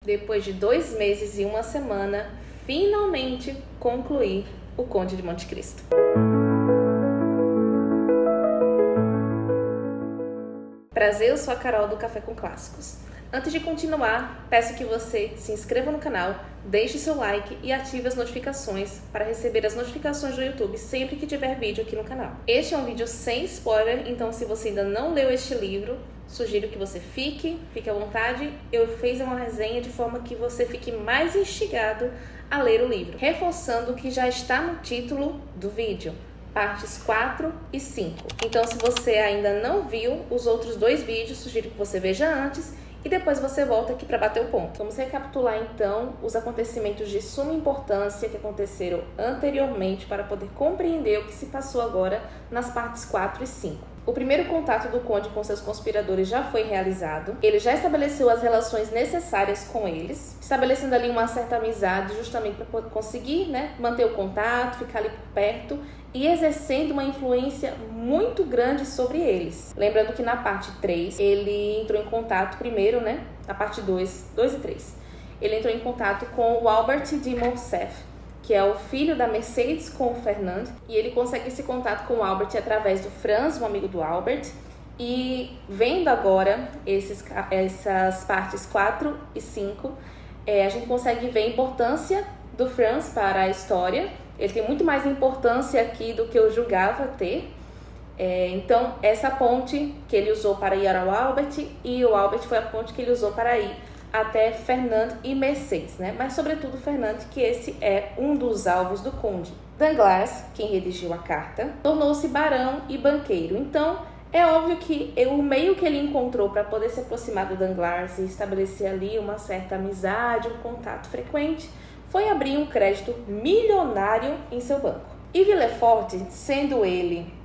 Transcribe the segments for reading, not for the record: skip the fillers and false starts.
Depois de 2 meses e 1 semana, finalmente concluí O Conde de Monte Cristo. Prazer, eu sou a Carol do Café com Clássicos. Antes de continuar, peço que você se inscreva no canal, deixe seu like e ative as notificações para receber as notificações do YouTube sempre que tiver vídeo aqui no canal. Este é um vídeo sem spoiler, então se você ainda não leu este livro, sugiro que você fique à vontade. Eu fiz uma resenha de forma que você fique mais instigado a ler o livro, reforçando o que já está no título do vídeo. Partes 4 e 5. Então, se você ainda não viu os outros 2 vídeos, sugiro que você veja antes e depois você volta aqui para bater o ponto. Vamos recapitular então os acontecimentos de suma importância que aconteceram anteriormente para poder compreender o que se passou agora nas partes 4 e 5. O primeiro contato do Conde com seus conspiradores já foi realizado. Ele já estabeleceu as relações necessárias com eles, estabelecendo ali uma certa amizade justamente para conseguir, manter o contato, ficar ali por perto e exercendo uma influência muito grande sobre eles. Lembrando que na parte 3, ele entrou em contato primeiro, na parte 2 e 3. Ele entrou em contato com o Albert de Morcerf, que é o filho da Mercedes com o Fernand, e ele consegue esse contato com o Albert através do Franz, um amigo do Albert, e vendo agora essas partes 4 e 5, a gente consegue ver a importância do Franz para a história. Ele tem muito mais importância aqui do que eu julgava ter. Então, essa ponte que ele usou para ir ao Albert, e o Albert foi a ponte que ele usou para ir até Fernand e Mercedes, Mas sobretudo Fernand, que esse é um dos alvos do Conde. Danglars, quem redigiu a carta, tornou-se barão e banqueiro. Então, é óbvio que o meio que ele encontrou para poder se aproximar do Danglars e estabelecer ali uma certa amizade, um contato frequente, foi abrir um crédito milionário em seu banco. E Villefort, sendo ele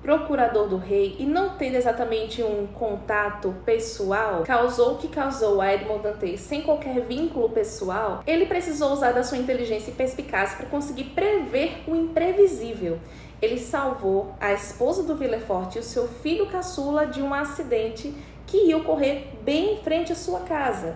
procurador do rei e não tendo exatamente um contato pessoal, causou o que causou a Edmond Dantès sem qualquer vínculo pessoal. Ele precisou usar da sua inteligência e perspicácia para conseguir prever o imprevisível. Ele salvou a esposa do Villefort e o seu filho caçula de um acidente que ia ocorrer bem em frente à sua casa.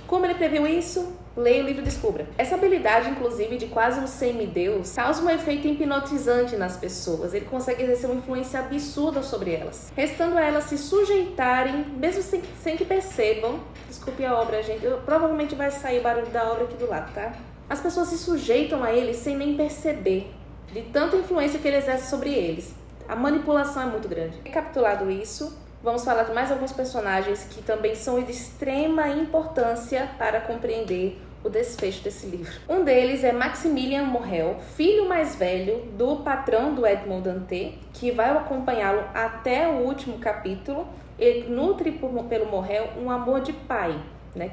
Como ele previu isso? Leia o livro e descubra. Essa habilidade, inclusive, de quase um semideus, causa um efeito hipnotizante nas pessoas. Ele consegue exercer uma influência absurda sobre elas, restando a elas se sujeitarem, mesmo sem que percebam. Desculpe a obra, gente. Provavelmente vai sair o barulho da obra aqui do lado, tá? As pessoas se sujeitam a ele sem nem perceber, de tanta influência que ele exerce sobre eles. A manipulação é muito grande. Recapitulado isso, vamos falar de mais alguns personagens que também são de extrema importância para compreender o desfecho desse livro. Um deles é Maximilien Morrel, filho mais velho do patrão do Edmond Dantès, que vai acompanhá-lo até o último capítulo. Ele nutre pelo Morrel um amor de pai,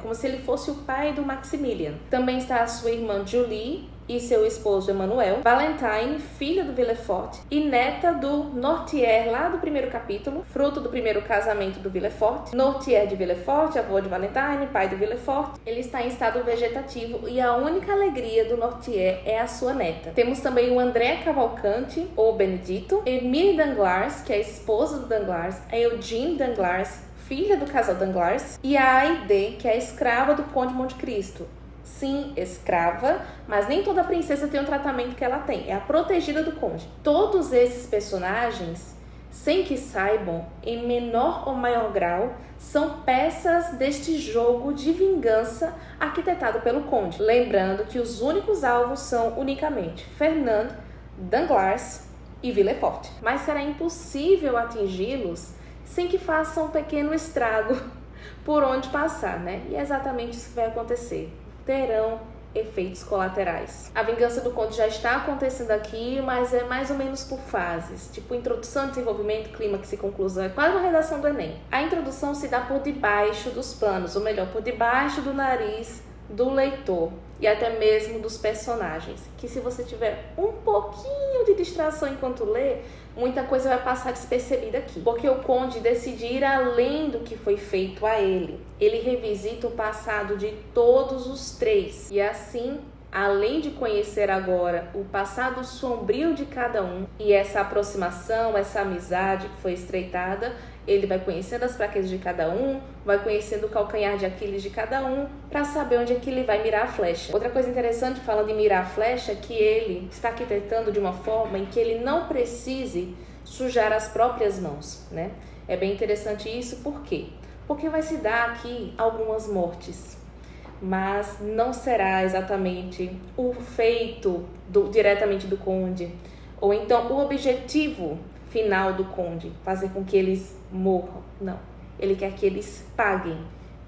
como se ele fosse o pai do Maximilien. Também está a sua irmã Julie e seu esposo Emmanuel, Valentine, filha do Villefort e neta do Nortier, lá do primeiro capítulo, fruto do primeiro casamento do Villefort. Nortier de Villefort, avô de Valentine, pai do Villefort. Ele está em estado vegetativo e a única alegria do Nortier é a sua neta. Temos também o André Cavalcanti, ou Benedito, Emile Danglars, que é a esposa do Danglars, a Eugene Danglars, filha do casal Danglars, e a Haydée, que é a escrava do Conde de Monte Cristo. Sim, escrava, mas nem toda princesa tem o tratamento que ela tem. É a protegida do conde. Todos esses personagens, sem que saibam, em menor ou maior grau, são peças deste jogo de vingança arquitetado pelo conde. Lembrando que os únicos alvos são unicamente Fernand, Danglars e Villefort. Mas será impossível atingi-los sem que façam um pequeno estrago por onde passar, E é exatamente isso que vai acontecer. Terão efeitos colaterais. A vingança do conde já está acontecendo aqui, mas é mais ou menos por fases, tipo introdução, desenvolvimento, clímax e conclusão. É quase uma redação do Enem. A introdução se dá por debaixo dos panos, ou melhor, por debaixo do nariz do leitor e até mesmo dos personagens, que se você tiver um pouquinho de distração enquanto lê, muita coisa vai passar despercebida aqui, porque o conde decide ir além do que foi feito a ele. Ele revisita o passado de todos os 3 e assim além de conhecer agora o passado sombrio de cada um e essa aproximação, essa amizade que foi estreitada, ele vai conhecendo as fraquezas de cada um, vai conhecendo o calcanhar de Aquiles de cada um, para saber onde é que ele vai mirar a flecha. Outra coisa interessante falando em mirar a flecha é que ele está arquitetando de uma forma em que ele não precise sujar as próprias mãos, né? É bem interessante isso, por quê? Porque vai se dar aqui algumas mortes, mas não será exatamente o feito diretamente do conde, ou então o objetivo final do conde, fazer com que eles morram. Não, ele quer que eles paguem,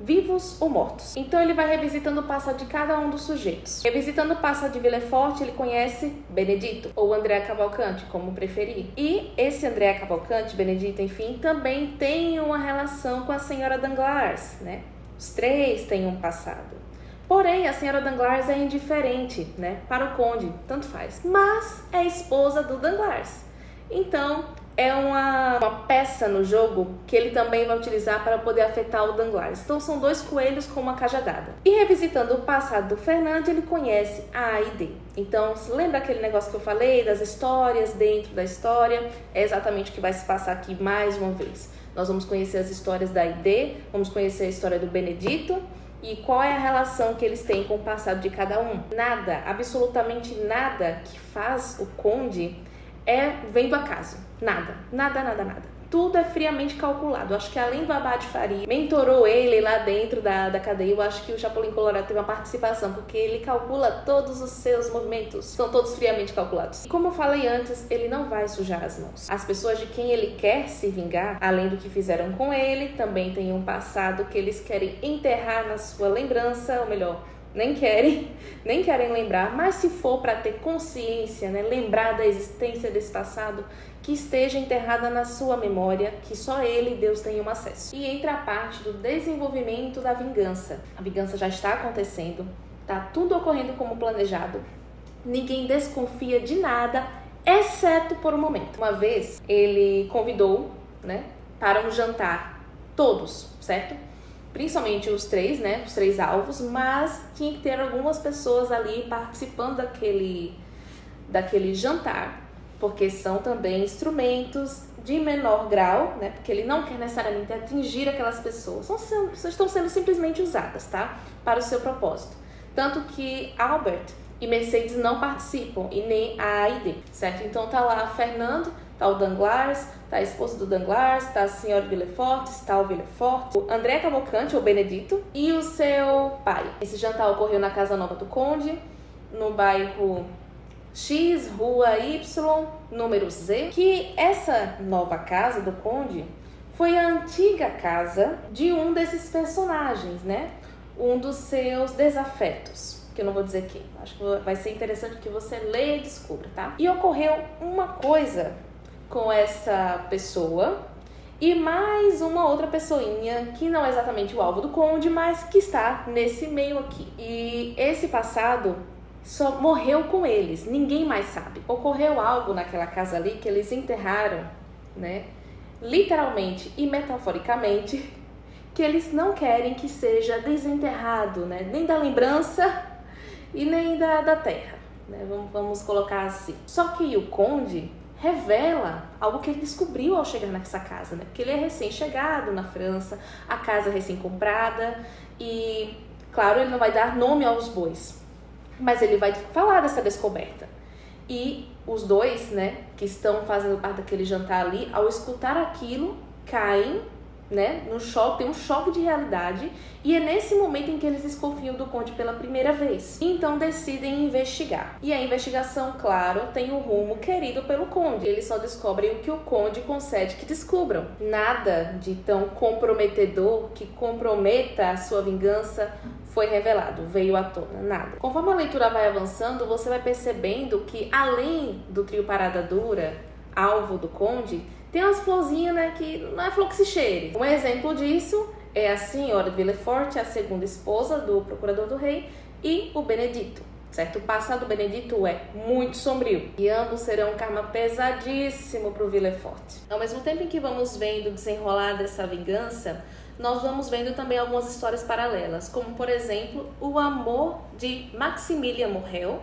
vivos ou mortos. Então ele vai revisitando o passado de cada um dos sujeitos. Revisitando o passado de Villefort, ele conhece Benedito, ou Andrea Cavalcanti, como preferir. E esse Andrea Cavalcanti, Benedito, enfim, também tem uma relação com a senhora Danglars, né? Os três têm um passado. Porém, a senhora Danglars é indiferente, né? Para o conde, tanto faz. Mas é esposa do Danglars. Então, é uma peça no jogo que ele também vai utilizar para poder afetar o Danglars. Então, são dois coelhos com uma cajadada. E revisitando o passado do Fernand, ele conhece a A e D. Então, lembra aquele negócio que eu falei das histórias dentro da história? É exatamente o que vai se passar aqui mais uma vez. Nós vamos conhecer as histórias da A e D, vamos conhecer a história do Benedito. E qual é a relação que eles têm com o passado de cada um? Nada, absolutamente nada que faz o conde vem do acaso. Nada. Tudo é friamente calculado. Eu acho que além do Abade Faria, mentorou ele lá dentro da cadeia, eu acho que o Chapolin Colorado teve uma participação, porque ele calcula todos os seus movimentos. São todos friamente calculados. E como eu falei antes, ele não vai sujar as mãos. As pessoas de quem ele quer se vingar, além do que fizeram com ele, também tem um passado que eles querem enterrar na sua lembrança, ou melhor, nem querem lembrar, mas se for para ter consciência, né, lembrar da existência desse passado, que esteja enterrada na sua memória, que só ele e Deus tenham acesso. E entra a parte do desenvolvimento da vingança. A vingança já está acontecendo, tá tudo ocorrendo como planejado, ninguém desconfia de nada, exceto por um momento. Uma vez ele convidou, né, para um jantar, todos, certo? Principalmente os três, né, os três alvos, mas tinha que ter algumas pessoas ali participando daquele jantar, porque são também instrumentos de menor grau, né, porque ele não quer necessariamente atingir aquelas pessoas, estão sendo simplesmente usadas, tá, para o seu propósito. Tanto que Albert e Mercedes não participam, e nem a A e D, certo? Então tá lá Fernando, tá o Danglars, tá a esposa do Danglars, tá a senhora Villefort, está o Villefort, o André Cavalcanti, ou Benedito, e o seu pai. Esse jantar ocorreu na Casa Nova do Conde, no bairro X, Rua Y, número Z, que essa nova casa do Conde foi a antiga casa de um desses personagens, né? Um dos seus desafetos, que eu não vou dizer quem. Acho que vai ser interessante que você leia e descubra, tá? E ocorreu uma coisa com essa pessoa e mais uma outra pessoinha que não é exatamente o alvo do conde, mas que está nesse meio aqui. E esse passado só morreu com eles, ninguém mais sabe. Ocorreu algo naquela casa ali que eles enterraram, né? Literalmente e metaforicamente, que eles não querem que seja desenterrado, né? Nem da lembrança e nem da terra, né? Vamos colocar assim. Só que o conde revela algo que ele descobriu ao chegar nessa casa, né? Porque ele é recém-chegado na França, a casa é recém-comprada e, claro, ele não vai dar nome aos bois, mas ele vai falar dessa descoberta. E os dois, né, que estão fazendo parte daquele jantar ali, ao escutar aquilo, caem, né, no choque, tem um choque de realidade, e é nesse momento em que eles desconfiam do conde pela primeira vez. Então decidem investigar. E a investigação, claro, tem o rumo querido pelo conde. Eles só descobrem o que o conde concede que descubram. Nada de tão comprometedor que comprometa a sua vingança foi revelado, veio à tona, nada. Conforme a leitura vai avançando, você vai percebendo que além do trio Parada Dura, alvo do conde, tem umas florzinhas, né, que não é flor que se cheire. Um exemplo disso é a senhora de Villefort, a segunda esposa do procurador do rei, e o Benedito, certo? O passado do Benedito é muito sombrio e ambos serão um karma pesadíssimo para o Villefort. Ao mesmo tempo em que vamos vendo o desenrolar dessa vingança, nós vamos vendo também algumas histórias paralelas, como por exemplo, o amor de Maximilian Morrel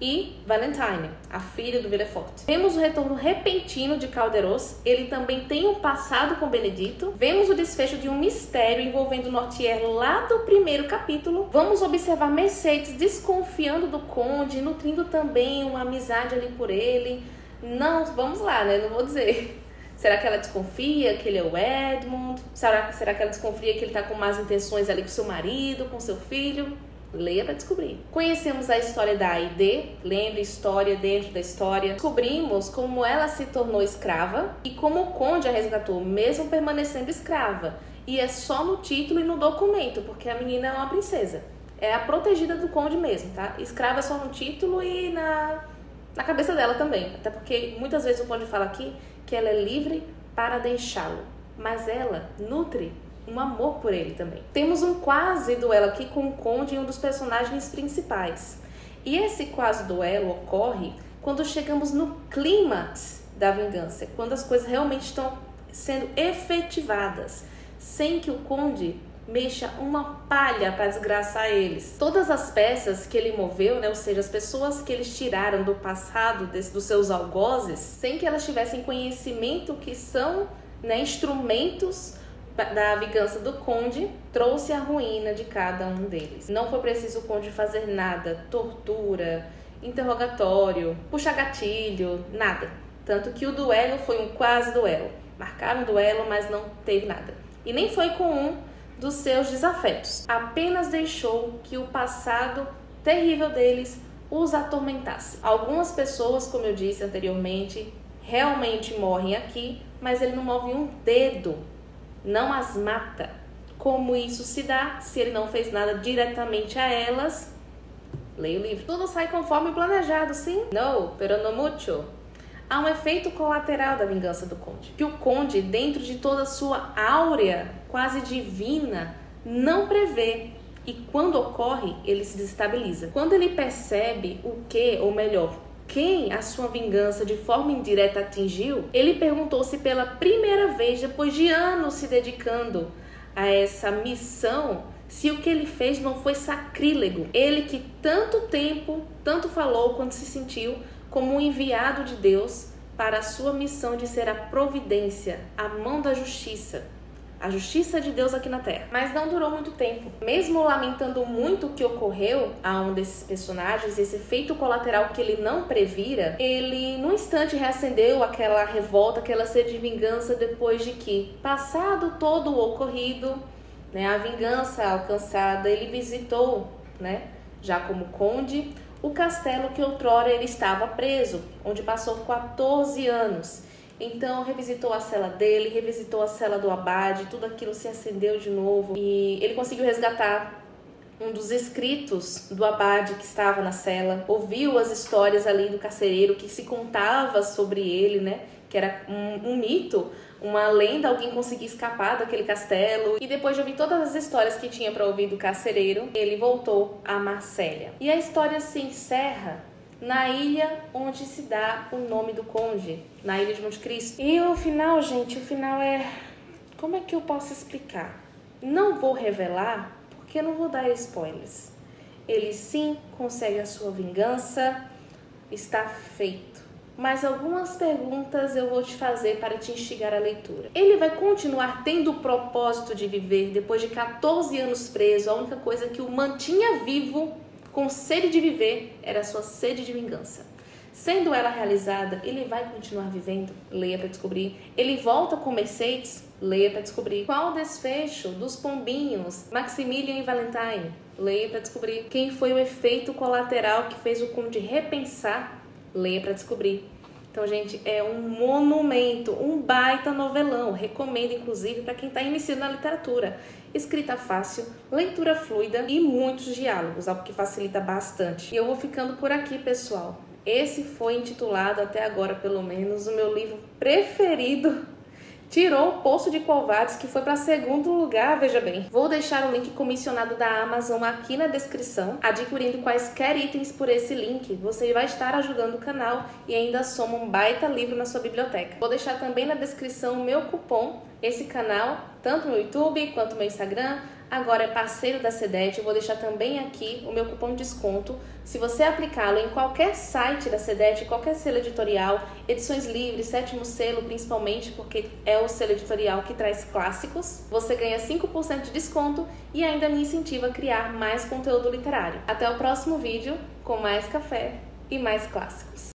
e Valentine, a filha do Villefort. Vemos o retorno repentino de Calderos, ele também tem um passado com Benedito. Vemos o desfecho de um mistério envolvendo Noirtier lá do primeiro capítulo. Vamos observar Mercedes desconfiando do conde, nutrindo também uma amizade ali por ele. Não, vamos lá, né? Não vou dizer. Será que ela desconfia que ele é o Edmund? Será que ela desconfia que ele tá com más intenções ali com seu marido, com seu filho? Leia para descobrir. Conhecemos a história da Aide, lembra, história dentro da história. Descobrimos como ela se tornou escrava e como o conde a resgatou, mesmo permanecendo escrava. E é só no título e no documento, porque a menina é uma princesa. É a protegida do conde mesmo, tá? Escrava só no título e na cabeça dela também. Até porque muitas vezes o conde fala aqui que ela é livre para deixá-lo. Mas ela nutre um amor por ele também. Temos um quase duelo aqui com o conde e um dos personagens principais. E esse quase duelo ocorre quando chegamos no clímax da vingança, quando as coisas realmente estão sendo efetivadas, sem que o conde mexa uma palha para desgraçar eles. Todas as peças que ele moveu, né, ou seja, as pessoas que eles tiraram do passado, dos seus algozes, sem que elas tivessem conhecimento que são, né, instrumentos da vingança do conde, trouxe a ruína de cada um deles. Não foi preciso o conde fazer nada, tortura, interrogatório, puxar gatilho, nada. Tanto que o duelo foi um quase duelo. Marcaram o duelo, mas não teve nada. E nem foi com um dos seus desafetos. Apenas deixou que o passado terrível deles os atormentasse. Algumas pessoas, como eu disse anteriormente, realmente morrem aqui, mas ele não move um dedo. Não as mata. Como isso se dá se ele não fez nada diretamente a elas? Leia o livro. Tudo sai conforme planejado, sim? No, pero no mucho. Há um efeito colateral da vingança do conde. Que o conde, dentro de toda a sua áurea quase divina, não prevê. E quando ocorre, ele se desestabiliza. Quando ele percebe o que, ou melhor, quem a sua vingança de forma indireta atingiu, ele perguntou-se pela primeira vez, depois de anos se dedicando a essa missão, se o que ele fez não foi sacrílego. Ele que tanto tempo, tanto falou quanto se sentiu como um enviado de Deus para a sua missão de ser a providência, a mão da justiça. A justiça de Deus aqui na Terra. Mas não durou muito tempo. Mesmo lamentando muito o que ocorreu a um desses personagens, esse efeito colateral que ele não previra, ele num instante reacendeu aquela revolta, aquela sede de vingança depois de que, passado todo o ocorrido, né, a vingança alcançada, ele visitou, né, já como conde, o castelo que outrora ele estava preso, onde passou 14 anos. Então revisitou a cela dele, revisitou a cela do abade, tudo aquilo se acendeu de novo e ele conseguiu resgatar um dos escritos do abade que estava na cela, ouviu as histórias ali do carcereiro que se contava sobre ele, né? Que era um mito, uma lenda, alguém conseguir escapar daquele castelo. E depois de ouvir todas as histórias que tinha para ouvir do carcereiro, ele voltou a Marsella. E a história se encerra na ilha onde se dá o nome do conde, na ilha de Monte Cristo. E o final, gente, o final é... Como é que eu posso explicar? Não vou revelar, porque eu não vou dar spoilers. Ele sim consegue a sua vingança, está feito. Mas algumas perguntas eu vou te fazer para te instigar a leitura. Ele vai continuar tendo o propósito de viver depois de 14 anos preso? A única coisa que o mantinha vivo, com sede de viver, era a sua sede de vingança. Sendo ela realizada, ele vai continuar vivendo? Leia para descobrir. Ele volta com Mercedes? Leia para descobrir. Qual o desfecho dos pombinhos Maximilian e Valentine? Leia para descobrir. Quem foi o efeito colateral que fez o conde repensar? Leia para descobrir. Então, gente, é um monumento, um baita novelão. Recomendo, inclusive, para quem está iniciando na literatura. Escrita fácil, leitura fluida e muitos diálogos, algo que facilita bastante. E eu vou ficando por aqui, pessoal. Esse foi intitulado, até agora pelo menos, o meu livro preferido tirou o Poço de Quo Vadis, que foi para segundo lugar, veja bem. Vou deixar o link comissionado da Amazon aqui na descrição. Adquirindo quaisquer itens por esse link, você vai estar ajudando o canal e ainda soma um baita livro na sua biblioteca. Vou deixar também na descrição o meu cupom. Esse canal, tanto no YouTube quanto no meu Instagram, agora é parceiro da CEDET. Eu vou deixar também aqui o meu cupom de desconto. Se você aplicá-lo em qualquer site da CEDET, qualquer selo editorial, Edições Livres, Sétimo Selo principalmente, porque é o selo editorial que traz clássicos, você ganha 5% de desconto e ainda me incentiva a criar mais conteúdo literário. Até o próximo vídeo com mais café e mais clássicos.